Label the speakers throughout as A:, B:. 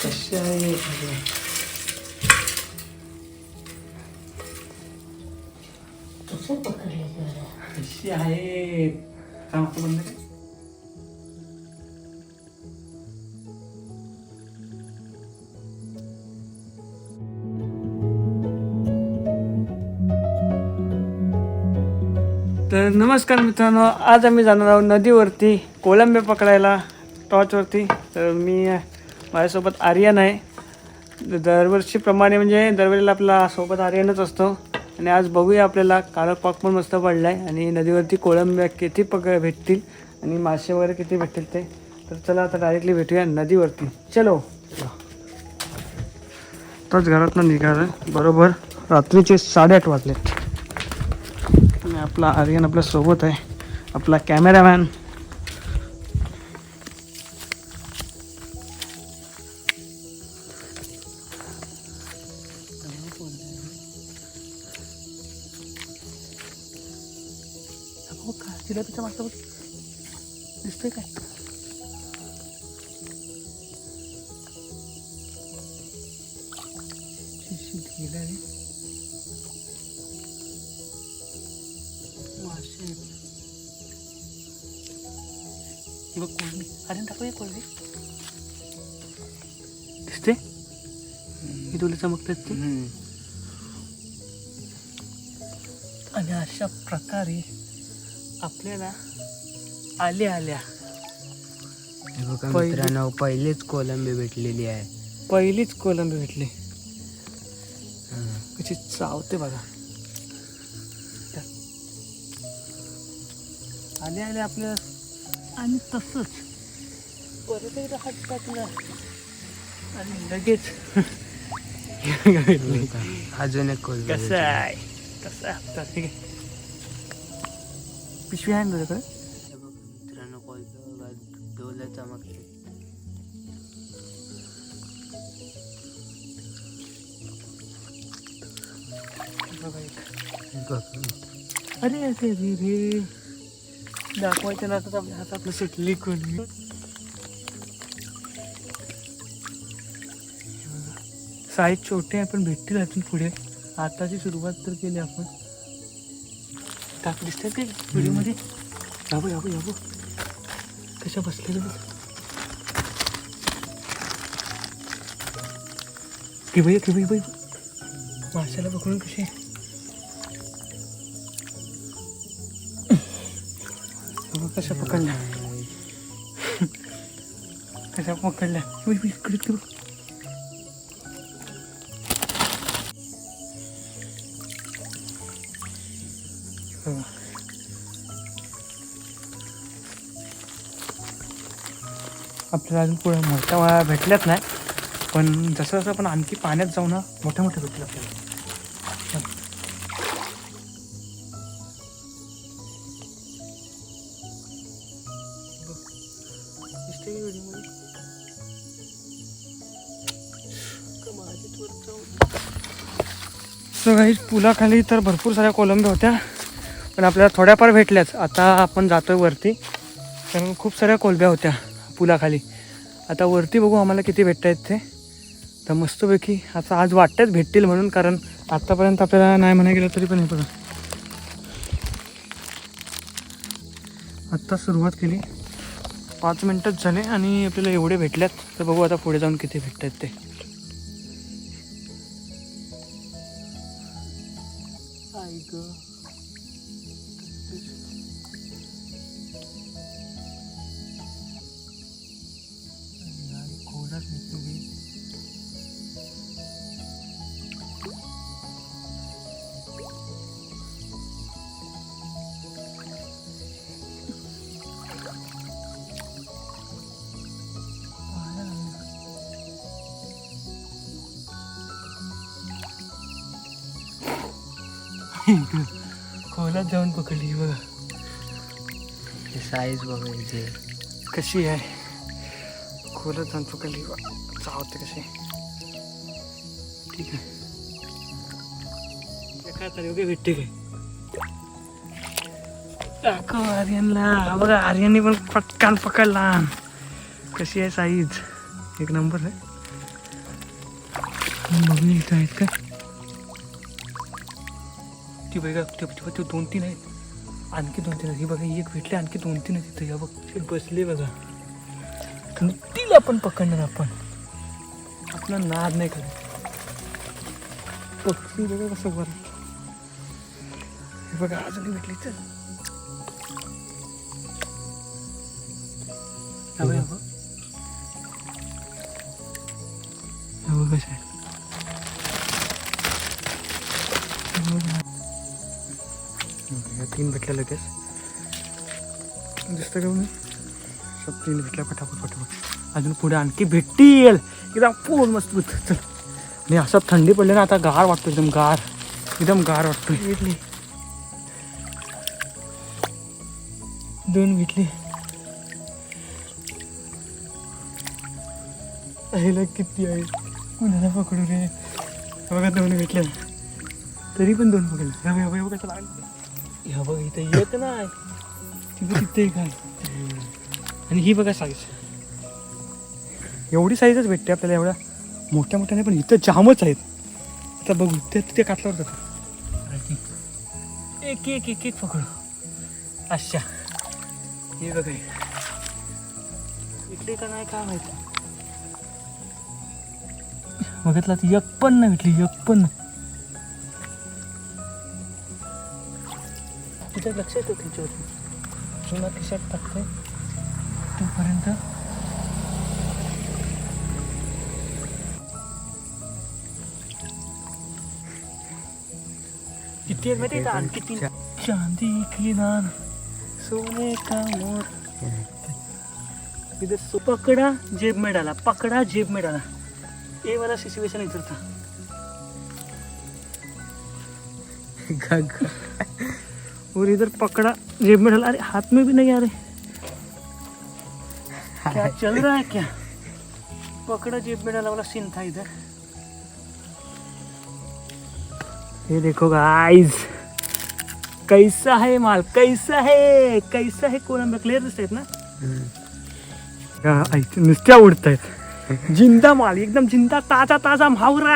A: कशी आहे कशी आहे बंद काय तर नमस्कार मित्रांनो, आज आम्ही जाणार आहोत नदीवरती कोळंबे पकडायला टॉर्चवरती. तर मी माझ्यासोबत आर्यन आहे. दरवर्षीप्रमाणे म्हणजे दरवेळेला आपला सोबत आर्यनच असतो. आणि आज बघूया आपल्याला काळं पाक पण मस्त पडला आहे आणि नदीवरती कोळंबे किती भेटतील आणि मासे वगैरे किती भेटतील ते. तर चला आता डायरेक्टली भेटूया नदीवरती. चलो. आताच घरातनं निघालं, बरोबर रात्रीचे 8:30 वाजले. आणि आपला आर्यन आपल्या सोबत आहे, आपला कॅमेरामॅन. जिलेबीच्या मागचं दिसतोय काय? मासे बघ, कोळंबी. अरे टाकूया कोळंबी. दिसते ही तुला चमकतात ते. आणि अशा प्रकारे आपल्याला आल्या
B: मित्रांनो, पहिलीच कोलंबी भेटलेली आहे.
A: पहिलीच कोलंबी भेटली. कशी चावते बघा. आले आपल्या. आणि तसंच परत एकदा हात टाकला आणि लगेच
B: अजून एक कोलंबी.
A: कसं आहे तसं ठीक आहे. पिशवी आहे ना तुझ्याकडे?
B: मित्रांनो, कोलंबी डोले चमकते.
A: अरे अरे रे रे, दाखवायच्या नातात आपल्या हातातलं सुटली कोणी. साईज छोटे आहे पण भेटतील अजून पुढे. आताची सुरुवात तर केली आपण. टाक दिसतात ते व्हिडिओमध्ये. याबो कशा बसलेलं बघ. की बाई माशाला पकडून कशी कशा पकडल्या इकडे. आपल्याला अजून पुढे मोठ्या भेटल्याच नाही, पण जसं जसं आपण आणखी पाण्यात जाऊ ना मोठ्या भेटतील आपल्याला. सो गाईज, पुलाखाली तर भरपूर साऱ्या कोलंब्या होत्या, पण आपल्याला थोड्याफार भेटल्याच. आता आपण जातोय वरती, कारण खूप साऱ्या कोलंब्या होत्या पुलाखाली. आता वरती बघू आम्हाला किती भेटत आहेत ते. तर मस्तपैकी आता आज वाटतंच भेटतील म्हणून, कारण आत्तापर्यंत आपल्याला नाही म्हणा गेलं तरी पण हे बघा आत्ता सुरुवात केली. 5 मिनटंच झाले आणि आपल्याला एवढे भेटल्यात. तर बघू आता पुढे जाऊन किती भेटत आहेत ते. खोलात जाऊन पकडली बघा.
B: साईज बघायची
A: कशी आहे. खोलात जाऊन पकडली बघा, चावते कशी. ठीक आहे, काय तरी ओके भेटते काय. दाखव आर्यनला. बघा आर्यनने पण पटकन पकडला. कशी आहे साईज, एक नंबर आहे. बघू इथं आहेत का, ती बघा ते 2-3 आहेत, आणखी 2-3 आहेत. ही बघा एक भेटले, आणखी 2-3 आहेत तिथं. या बघ ते बसले बघा. तिला पण पकडणार आपण, आपला नाद नाही करत. पक्षी बघा कसं वर, हे बघा अजून भेटली तर कसं आहे. 3 भेटल्या लगेच, दिसतं का? सब 3 भेटल्या फटाफट. अजून पुढे आणखी भेटतील, एकदम फुल मजबूत. चल. आणि असं थंडी पडली ना आता, गार वाटतो, एकदम गार वाटतो. भेटली 2 भेटली. आईला किती आहे, कुणाला पकडू रे. बघा 2 भेटल्या, तरी पण 2 पकडले. बघा कसं लागलं. ह्या बघ इथं येत नाही, तिथे काय. आणि ही बघा साईज, एवढी साईजच भेटते आपल्याला, एवढ्या मोठ्या नाही, पण इथं जामच आहेत. आता बघू तिथे कातल्यावर जातो. एक पकडू. अच्छा हे बघा, इकडे का नाही काय माहिती. बघितला ती एक पण नाही भेटली, एक पण. तुझ्या लक्षात येतो त्यांच्यावरती, जुना खिशात टाकतोय तोपर्यंत. किती आहेत माहिती का, आणखी 3. चांदी की नान सोने का मोर, इधर पकड़ा जेब में डाला, पकड़ा जेब में डाला, ये वाला सिचुएशन इधर था. और इधर पकड़ा जेब में डाला, अरे हाथ में भी नहीं आ रहे, क्या चल रहा है क्या. पकड़ा जेब में डाला वाला सीन था इधर. ये देखो गाइस, कैसा है माल, कैसा है कोलंबो. क्लिअर दिसत आहेत ना, नुसत्या उडत आहेत. जिंदा माल, एकदम जिंदा, ताजा म्हावरा.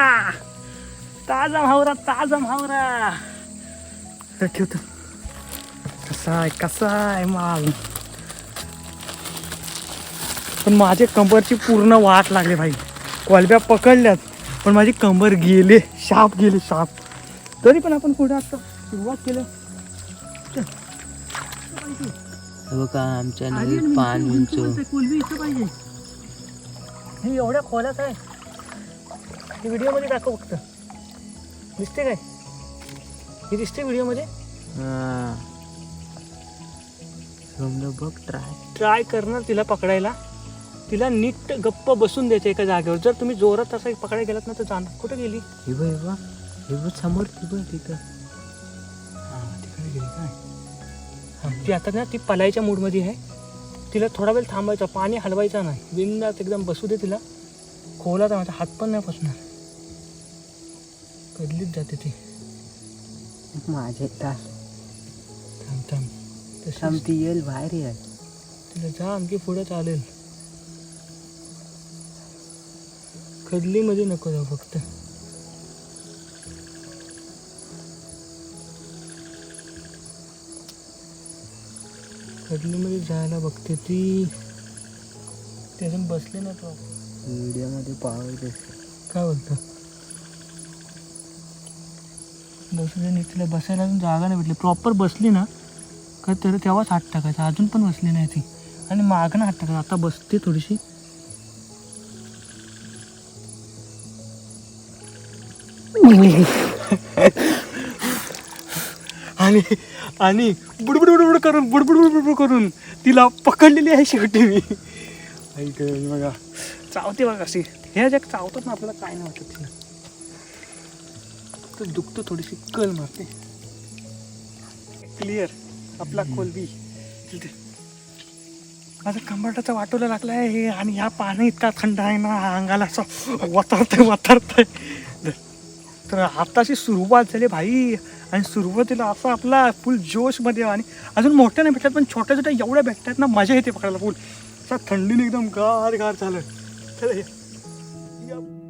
A: ठेवतो. कसा आहे माल. पण माझे कंबरची पूर्ण वाट लागली भाई. कोलंब्या पकडल्यात पण माझी कंबर गेले, शाप गेले. तरी पण आपण पुढे आता सुरुवात केलं.
B: बघा आमच्या नदीत पाणी
A: कोलंबी इथं पाहिजे. हे एवढ्या खोलात आहे, हे व्हिडिओमध्ये दाखव फक्त. दिसते काय, हे दिसते व्हिडिओमध्ये.
B: बघ
A: ट्राय करणार तिला पकडायला. तिला नीट गप्प बसून द्यायचं एका जागेवर. जर तुम्ही जोरात असं पकडायला गेलात ना तर जाणार. कुठे गेली,
B: हे बघ समोर, तिथं.
A: तिकडे गेली काय. ती आता ना ती पलायच्या मूडमध्ये आहे. तिला थोडा वेळ थांबायचा, पाणी हलवायचा नाही, बिंदास एकदम बसू दे तिला. खोला तर माझा हात पण नाही फसणार, कदलीच जाते ती.
B: माझे तास
A: थांब
B: ती येईल बाहेर येईल.
A: तिला जा आणखी पुढे चालेल. कदलीमध्ये नको जाऊ फक्त. कदलीमध्ये जायला बघते ती. ते अजून बसले ना तो
B: व्हिडिओमध्ये पाहायचं.
A: काय बोलतं, बसू दे नाही. तिला बसायला अजून जागा नाही भेटली. प्रॉपर बसली ना का तर तेव्हाच हात टाकायचा. अजून पण बसली नाही ती, आणि मागणं हात टाकायचा. आता बसते थोडीशी. आणि बुडबुड करून तिला पकडलेली आहे शेवटी मी. ऐक बघा, चावते बघा अशी. ह्या ज्या चावतात ना आपल्याला काय नाही वाटत. तिला तर दुखतं, थोडीशी कल मारते. क्लिअर आपला कोलंबी. माझा कंबरटाचा वाटोला लागला आहे हे. आणि ह्या पाणी इतका थंड आहे ना, अंगाला असं वातारतंय. तर आताशी सुरुवात झाली भाई. आणि सुरुवातीला असा आपला फुल जोशमध्ये. आणि अजून मोठ्या नाही भेटतात पण छोट्या एवढ्या भेटतात ना, मजा येते पकडायला फुल. अशा थंडीने एकदम गार गार चालू आहे. चला या.